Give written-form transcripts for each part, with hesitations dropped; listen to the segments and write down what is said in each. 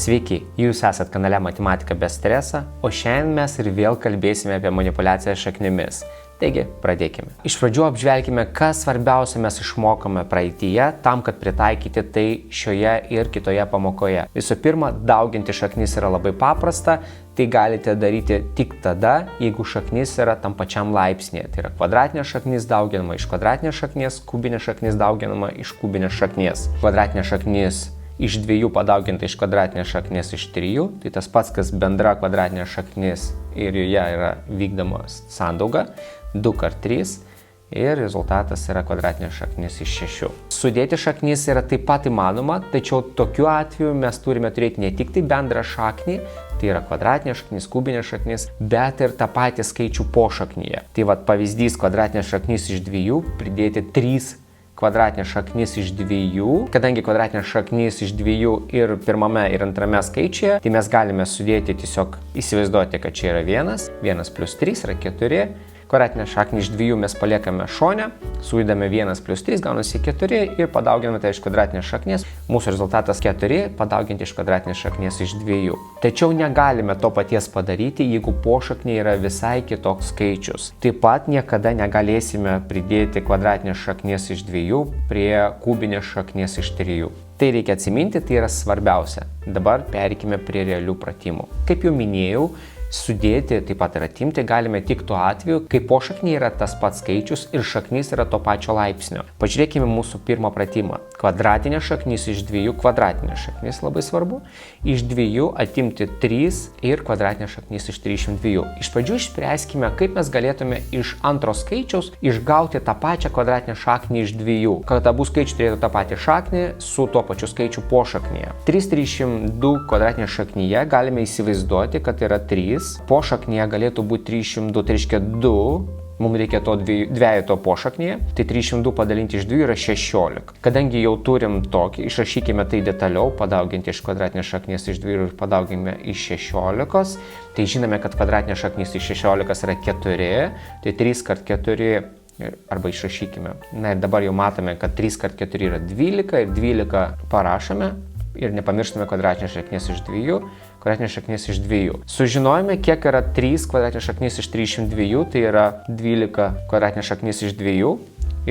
Sveiki, jūs esat kanale Matematika be streso, o šiandien mes ir vėl kalbėsime apie manipuliaciją šaknimis. Taigi, pradėkime. Iš pradžių apžvelkime, kas svarbiausia mes išmokome praeityje, tam, kad pritaikyti tai šioje ir kitoje pamokoje. Visų pirma, dauginti šaknis yra labai paprasta, tai galite daryti tik tada, jeigu šaknis yra tam pačiam laipsnėje. Tai yra kvadratinė šaknis dauginama iš kvadratinės šaknies, kubinė šaknis dauginama iš kubinės šaknies. Kvadratinė šaknis iš 2 padauginta iš kvadratinės šaknies iš 3, tai tas pats, kas bendra kvadratinė šaknis ir joje yra vykdomos sandauga 2 kart 3 ir rezultatas yra kvadratinė šaknis iš 6. Sudėti šaknis yra taip pat įmanoma, tačiau tokiu atveju mes turime turėti ne tik tai bendrą šaknį, tai yra kvadratinė šaknis, kubinė šaknis, bet ir tą patį skaičių po šaknyje. Tai vat pavyzdys kvadratinė šaknis iš 2 pridėti 3 kvadratinė šaknis iš 2, kadangi kvadratinė šaknis iš 2 ir pirmame ir antrame skaičiuje, tai mes galime sudėti tiesiog įsivaizduoti, kad čia yra 1 plus 3 yra 4, kvadratinę šaknį iš 2 mes paliekame šone, sudedame 1 plus 3, gaunasi 4 ir padauginame tai iš kvadratinės šaknies, mūsų rezultatas 4 padauginti iš kvadratinės šaknies iš 2. Tačiau negalime to paties padaryti, jeigu pošaknyje yra visai kitoks skaičius. Taip pat niekada negalėsime pridėti kvadratinės šaknies iš 2 prie kubinės šaknies iš 3. Tai reikia atsiminti, tai yra svarbiausia. Dabar pereikime prie realių pratimų. Kaip jau minėjau, sudėti, taip pat ir atimti galime tik tuo atveju, kai pošaknyje yra tas pats skaičius ir šaknis yra to pačio laipsnio. Pažiūrėkime mūsų pirmą pratimą. Kvadratinė šaknis iš 2, kvadratinė šaknis labai svarbu, iš 2 atimti 3 ir kvadratinė šaknis iš 32. Iš pradžių išspręskime, kaip mes galėtume iš antro skaičiaus išgauti tą pačią kvadratinę šaknį iš 2, kad abu skaičiai turėtų tą patį šaknį su tuo pačiu skaičiu pošaknyje. 332 kvadratinė šaknyje galime įsivaizduoti, kad yra 3. Pošaknyje galėtų būti 302, tai reiškia 2, mums reikia to dvejeto pošaknyje, tai 302 padalinti iš 2 yra 16. Kadangi jau turim tokį, išrašykime tai detaliau, padauginti iš kvadratinės šaknies iš 2 ir padaugime iš 16, tai žinome, kad kvadratinė šaknis iš 16 yra 4, tai 3 kart 4 arba išrašykime. Na ir dabar jau matome, kad 3 kart 4 yra 12 ir 12 parašome ir nepamirštame kvadratinės šaknies iš 2. Kvadratinės šaknis iš 2. Sužinojome, kiek yra 3 kvadratinės šaknis iš 302, tai yra 12 kvadratinės šaknis iš 2.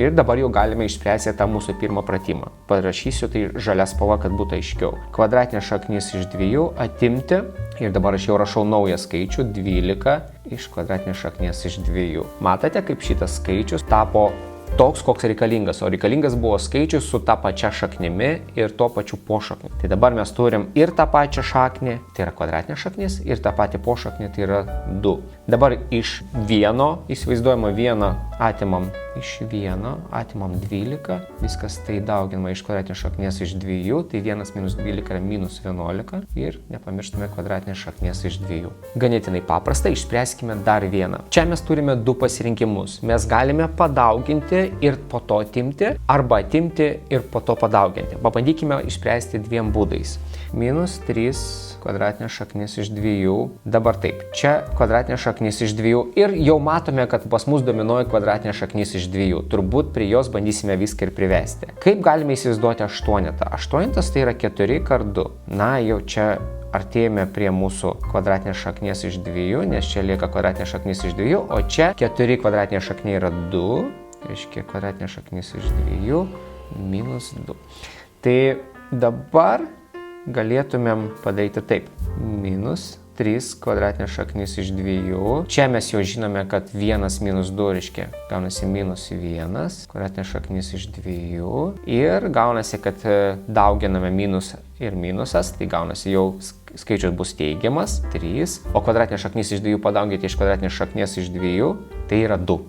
Ir dabar jau galime išspręsti tą mūsų pirmą pratimą. Parašysiu tai žalia spalva, kad būtų aiškiau. Kvadratinė šaknis iš 2 atimti. Ir dabar aš jau rašau naują skaičių 12 iš kvadratinės šaknies iš 2. Matote, kaip šitas skaičius tapo toks, koks reikalingas, o reikalingas buvo skaičius su ta pačia šaknimi ir tuo pačiu pošakniu. Tai dabar mes turim ir tą pačią šaknį, tai yra kvadratinė šaknis, ir tą patį pošaknį, tai yra 2. Dabar iš 1, įsivaizduojama 1 atimam iš 1, atimam 12, viskas tai dauginama iš kvadratinės šaknies iš 2, tai 1 minus 12 yra minus 11 ir nepamirštame kvadratinės šaknies iš 2. Ganėtinai paprasta, išspręskime dar vieną. Čia mes turime 2 pasirinkimus. Mes galime padauginti ir po to atimti, arba atimti ir po to padauginti. Pabandykime išspręsti 2 būdais. Minus 3 kvadratinė šaknis iš 2. Dabar taip, čia kvadratinė šaknis iš 2 ir jau matome, kad pas mus dominuoja kvadratinė šaknis iš 2. Turbūt prie jos bandysime viską ir privesti. Kaip galime įsivaizduoti aštuonetą? Aštuonetas tai yra 4 kart 2. Na, jau čia artėjame prie mūsų kvadratinės šaknies iš 2, nes čia lieka kvadratinė šaknis iš 2, o čia 4 kvadratinė šaknė yra 2. Reiškia kvadratinė šaknis iš 2 minus 2. Tai dabar galėtumėm padaryti taip. Minus 3 kvadratinė šaknis iš 2. Čia mes jau žinome, kad 1 minus 2 reiškia gaunasi minus 1 kvadratinė šaknis iš 2. Ir gaunasi, kad dauginame minus ir minusas, tai gaunasi jau skaičius bus teigiamas 3. O kvadratinė šaknis iš 2 padauginti iš kvadratinės šaknies iš 2, tai yra 2.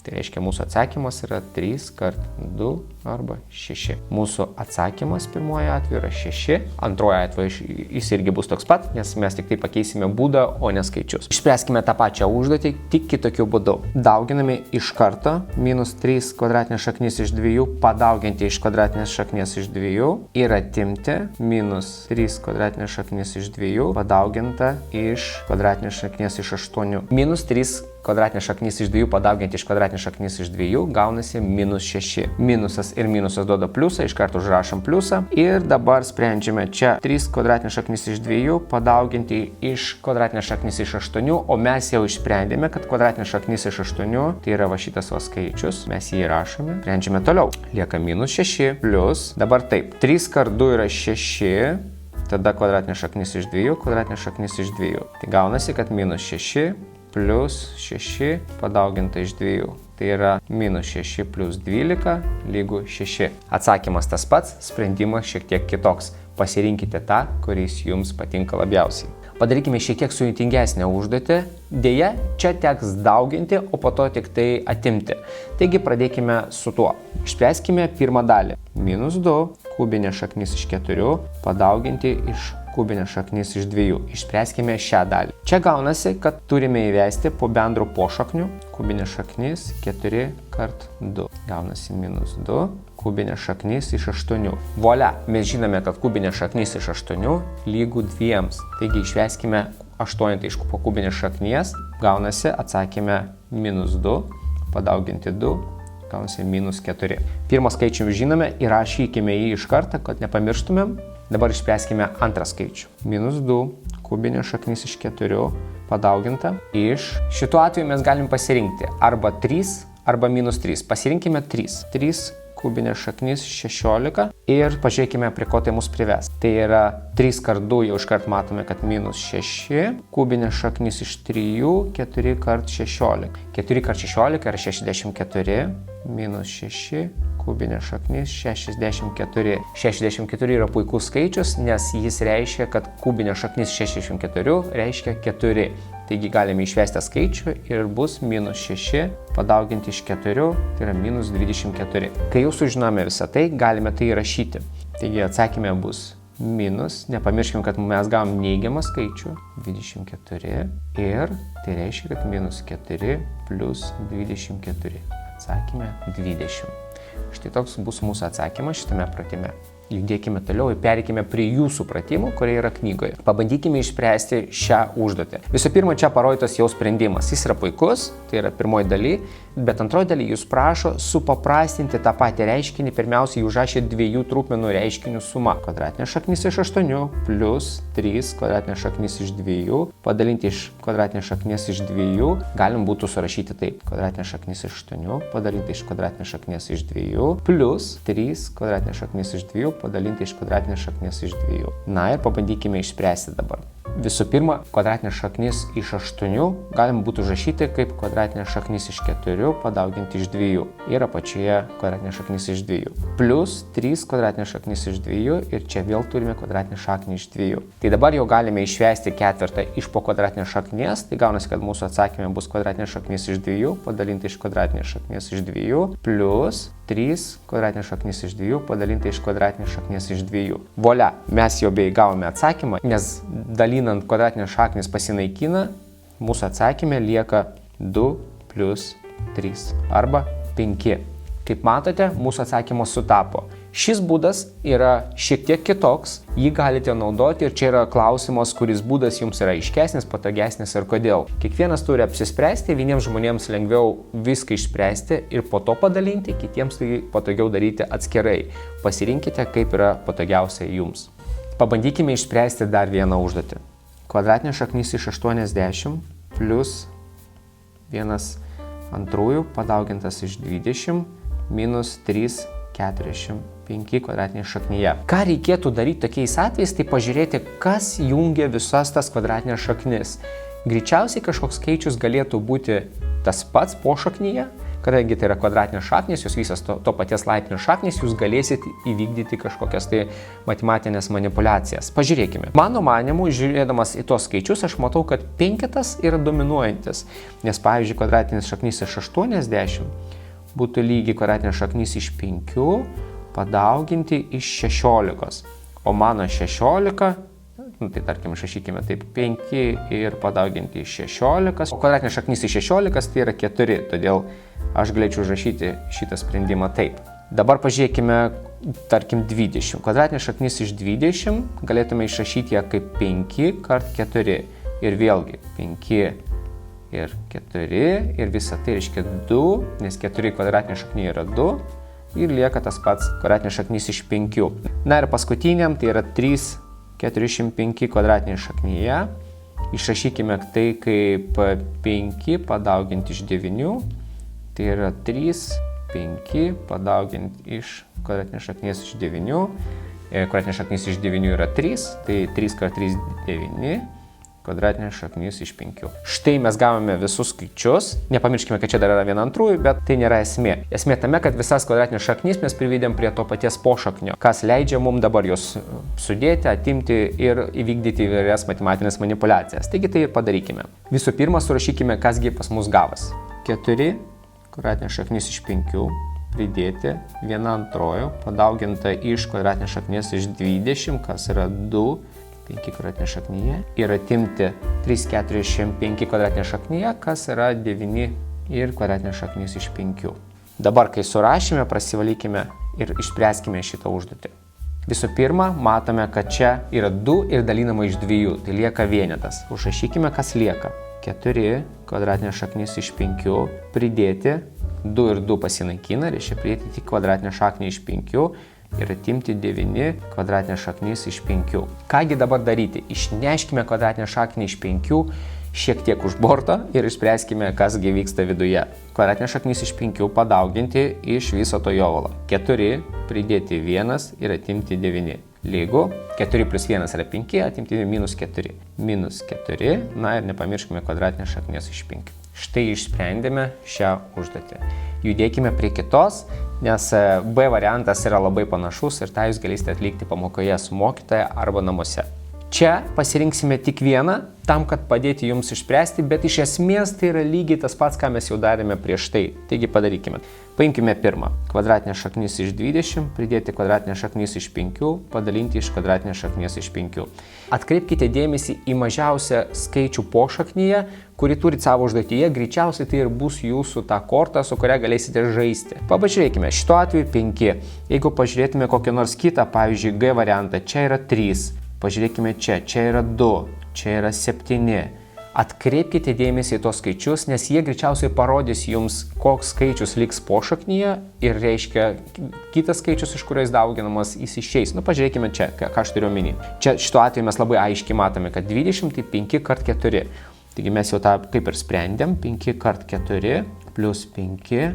Tai reiškia, mūsų atsakymas yra 3 kart 2 arba 6. Mūsų atsakymas pirmoje atveju yra 6. Antroje atveju jis irgi bus toks pat, nes mes tik tai pakeisime būdą, o ne skaičius. Išspręskime tą pačią užduotį, tik kitokiu būdu. Dauginame iš karto minus 3 kvadratinės šaknis iš 2 padauginti iš kvadratinės šaknies iš 2 ir atimti minus 3 kvadratinės šaknis iš 2 padauginta iš kvadratinės šaknies iš 8. Minus 3 kvadratinė šaknis iš 2 padauginti iš kvadratinės šaknis iš 2 gaunasi minus 6. Minusas ir minusas duoda pliusą, iš karto užrašom pliusą. Ir dabar sprendžiame čia 3 kvadratinės šaknis iš 2 padauginti iš kvadratinės šaknis iš 8, o mes jau išsprendėme, kad kvadratinės šaknis iš 8 tai yra va šitas va skaičius. Mes jį įrašome. Sprendžiame toliau. Lieka minus 6 plus, dabar taip, 3 kart 2 yra 6. Tada kvadratinė šaknis iš 2, kvadratinė šaknis iš 2. Tai gaunasi, kad minus 6 plus 6 padauginta iš 2. Tai yra minus 6 plus 12 lygu 6. Atsakymas tas pats, sprendimas šiek tiek kitoks. Pasirinkite tą, kuris jums patinka labiausiai. Padarykime šiek tiek sudėtingesnę užduotį. Deja, čia teks dauginti, o po to tik tai atimti. Taigi pradėkime su tuo. Išspręskime pirmą dalį. Minus 2 kubinė šaknis iš 4 padauginti iš kubinė šaknis iš 2. Išspręskime šią dalį. Čia gaunasi, kad turime įvesti po bendro pošaknių kubinė šaknis 4 kart 2. Gaunasi minus 2 kubinė šaknis iš 8. Volia, mes žinome, kad kubinė šaknis iš 8 lygu 2. Taigi išveskime 8 iš po kubinės šaknies. Gaunasi, atsakėme minus 2 padauginti 2. Gaunasi minus 4. Pirmą skaičių žinome, įrašykime jį iš karto, kad nepamirštumėm. Dabar išspręskime antrą skaičių. Minus 2 kubinė šaknis iš 4 padauginta iš... Šituo atveju mes galim pasirinkti arba 3 arba minus 3. Pasirinkime 3. 3 kubinė šaknis 16 ir pažiūrėkime, prie ko tai mus prives. Tai yra 3 kart 2, jau iškart matome, kad minus 6, kubinė šaknis iš 3, 4 kart 16. 4 kart 16 yra 64, minus 6, kubinė šaknis 64. 64 yra puikus skaičius, nes jis reiškia, kad kubinė šaknis 64 reiškia 4. Taigi galime išvesti skaičių ir bus minus 6 padauginti iš 4, tai yra minus 24. Kai jau sužinome visą tai, galime tai įrašyti. Taigi atsakymė bus minus, nepamirškime, kad mes gavom neigiamą skaičių 24 ir tai reiškia, kad minus 4 plus 24. Atsakymė 20. Štai toks bus mūsų atsakymas šitame pratime. Judėkime toliau ir pereikime prie jūsų pratimų, kurie yra knygoje. Pabandykime išspręsti šią užduotį. Visų pirma, čia parodytas jau sprendimas. Jis yra puikus, tai yra pirmoji daly, bet antroji daly jūs prašo supaprastinti tą patį reiškinį. Pirmiausia, jį užrašė dviejų trupmenų reiškinių suma. Kvadratinė šaknis iš 8 plus 3 kvadratinė šaknis iš 2 padalinti iš kvadratinės šaknis iš 2 galim būtų surašyti taip. Kvadratinė šaknis iš 8 padalinti iš kvadratinės šaknis iš 2 plus 3 kvadratinė šaknis iš 2 padalinti iš kvadratinės šaknies iš 2. Na ir pabandykime išspręsti dabar. Visų pirma, kvadratinė šaknis iš 8 galim būtų užrašyti kaip kvadratinė šaknis iš 4 padauginti iš 2 ir apačioje kvadratinė šaknis iš 2. Plus 3 kvadratinė šaknis iš 2 ir čia vėl turime kvadratinę šaknį iš 2. Tai dabar jau galime išvesti ketvirtą iš po kvadratinės šaknies, tai gaunasi, kad mūsų atsakymė bus kvadratinė šaknis iš 2 padalinti iš kvadratinės šaknies iš 2 plus 3 kvadratinė šaknis iš 2 padalinti iš kvadratinės šaknies iš 2. Volia, mes jau bei gavome atsakymą, nes dalinant kvadratinės šaknis pasinaikina, mūsų atsakymė lieka 2 plus 3 arba 5. Kaip matote, mūsų atsakymas sutapo. Šis būdas yra šiek tiek kitoks, jį galite naudoti ir čia yra klausimas, kuris būdas jums yra aiškesnis, patogesnis ir kodėl. Kiekvienas turi apsispręsti, vieniems žmonėms lengviau viską išspręsti ir po to padalinti, kitiems tai patogiau daryti atskirai. Pasirinkite, kaip yra patogiausia jums. Pabandykime išspręsti dar vieną užduotį. Kvadratinė šaknis iš 80 plus 1/2 padaugintas iš 20 minus 3/45 kvadratinėje šaknyje. Ką reikėtų daryti tokiais atvejais, tai pažiūrėti, kas jungia visas tas kvadratinės šaknis. Greičiausiai kažkoks skaičius galėtų būti tas pats po šaknyje, kadangi tai yra kvadratinės šaknys, jūs visas to paties laipsnio šaknys, jūs galėsite įvykdyti kažkokias tai matematinės manipulacijas. Pažiūrėkime. Mano manimu, žiūrėdamas į tos skaičius, aš matau, kad penketas yra dominuojantis, nes pavyzdžiui, kvadratinės šaknys iš 80 būtų lygiai kvadratinės šaknys iš 5 padauginti iš 16. O mano 16, tai tarkim, išrašykime taip, 5 ir padauginti iš 16. O kvadratinės šaknys iš 16 tai yra 4, todėl aš galėčiau užrašyti šitą sprendimą taip. Dabar pažiūrėkime, tarkim, 20. Kvadratinės šaknis iš 20 galėtume išrašyti ją kaip 5 kart 4. Ir vėlgi 5 ir 4 ir visą tai reiškia 2, nes 4 kvadratinė šaknyje yra 2, ir lieka tas pats kvadratinė šaknis iš 5. Na ir paskutiniam tai yra 3/405 kvadratinė šaknyje. Išrašykime tai kaip 5 padauginti iš 9. Tai yra 3/5 padauginti iš kvadratinės šaknies iš 9. Kvadratinė šaknis iš 9 yra 3, tai 3 × 3 = 9. Kvadratinė šaknis iš 5. Štai mes gavome visus skaičius. Nepamirškime, kad čia dar yra 1/2, bet tai nėra esmė. Esmė tame, kad visas kvadratinės šaknis mes privedėm prie to paties pošaknio, kas leidžia mums dabar juos sudėti, atimti ir įvykdyti įvairias matematinės manipulacijas. Taigi tai padarykime. Visų pirma, surašykime, kasgi pas mus gavas. 4 kvadratinė šaknis iš 5 pridėti 1/2 padauginta iš kvadratinės šaknies iš 20, kas yra 2. 5 kvadratinė šaknyje ir atimti 3/405 kvadratinė šaknyje, kas yra 9 ir kvadratinė šaknis iš 5. Dabar, kai surašėme, prasivalykime ir išspręskime šitą užduotį. Visų pirma, matome, kad čia yra 2 ir dalinama iš 2, tai lieka vienetas. Užrašykime, kas lieka. 4 kvadratinė šaknis iš 5 pridėti 2 ir 2 pasinaikina, reiškia pridėti tik kvadratinę šaknį iš 5 ir atimti 9 kvadratinę šaknis iš 5. Kągi dabar daryti? Išneškime kvadratinę šaknį iš 5 šiek tiek už borto ir išspręskime, kasgi vyksta viduje. Kvadratinę šaknis iš 5 padauginti iš viso to jovalo. 4 pridėti 1 ir atimti 9. Lygu 4 + 1 yra 5, atimti -4. -4, na ir nepamirškime kvadratinės šaknies iš 5. Štai išsprendėme šią užduotį. Judėkime prie kitos, nes B variantas yra labai panašus ir tą jūs galėsite atlikti pamokoje su mokytoja arba namuose. Čia pasirinksime tik vieną, tam, kad padėti jums išspręsti, bet iš esmės tai yra lygiai tas pats, ką mes jau darėme prieš tai. Taigi padarykime. Paimkime pirmą. Kvadratinė šaknis iš 20, pridėti kvadratinę šaknis iš 5, padalinti iš kvadratinės šaknies iš 5. Atkreipkite dėmesį į mažiausią skaičių pošaknyje, kurį turit savo užduotyje, greičiausiai tai ir bus jūsų ta korta, su kuria galėsite žaisti. Pažiūrėkime, šituo atveju 5. Jeigu pažiūrėtume kokią nors kitą, pavyzdžiui, G variantą, čia yra 3. Pažiūrėkime čia yra 2, čia yra 7. Atkreipkite dėmesį į tos skaičius, nes jie greičiausiai parodys jums, koks skaičius liks pošaknyje ir reiškia kitas skaičius, iš kurio jis dauginamas, jis išeis. Nu, pažiūrėkime čia, ką aš turiu omeny. Čia šituo atveju mes labai aiškiai matome, kad 20 tai 5 × 4. Taigi mes jau tą kaip ir sprendėm. 5 × 4 plus 5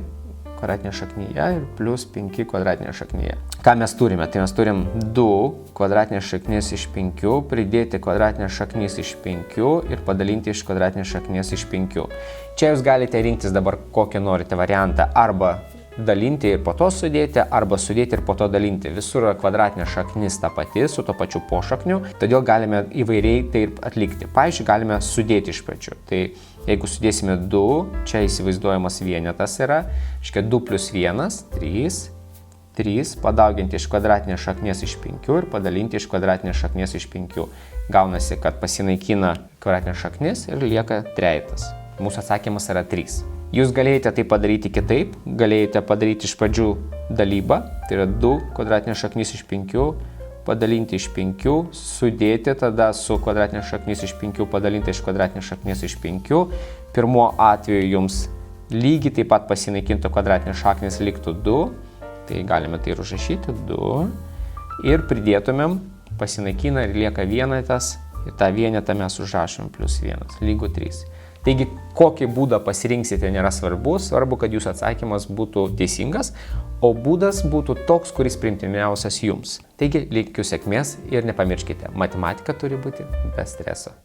kvadratinė šaknyje ir plus 5 kvadratinė šaknyje. Ką mes turime? Tai mes turim 2 kvadratinės šaknies iš 5, pridėti kvadratinės šaknis iš 5 ir padalinti iš kvadratinės šaknies iš 5. Čia jūs galite rinktis dabar kokią norite variantą, arba dalinti ir po to sudėti, arba sudėti ir po to dalinti. Visur yra kvadratinė šaknis ta pati, su to pačiu pošakniu, todėl galime įvairiai tai atlikti. Pavyzdžiui, galime sudėti iš pradžių. Tai jeigu sudėsime 2, čia įsivaizduojamas vienetas yra, reiškia 2 + 1, 3, padauginti iš kvadratinės šaknies iš 5 ir padalinti iš kvadratinės šaknies iš 5. Gaunasi, kad pasinaikina kvadratinė šaknis ir lieka trejetas. Mūsų atsakymas yra 3. Jūs galėjote tai padaryti kitaip, galėjote padaryti iš pradžių dalybą, tai yra 2 kvadratinės šaknis iš 5, padalinti iš 5, sudėti tada su kvadratinės šaknis iš 5, padalinti iš kvadratinės šaknis iš 5. Pirmuo atveju jums lygiai taip pat pasinaikintų kvadratinės šaknis liktų 2, tai galime tai ir užrašyti 2 ir pridėtumėm, pasinaikina ir lieka vienetas ir tą vienetą mes užrašom +1 lygu 3. Taigi, kokį būdą pasirinksite nėra svarbu, svarbu, kad jūsų atsakymas būtų teisingas, o būdas būtų toks, kuris priimtiniausias jums. Taigi, linkiu sėkmės ir nepamirškite, matematika turi būti be streso.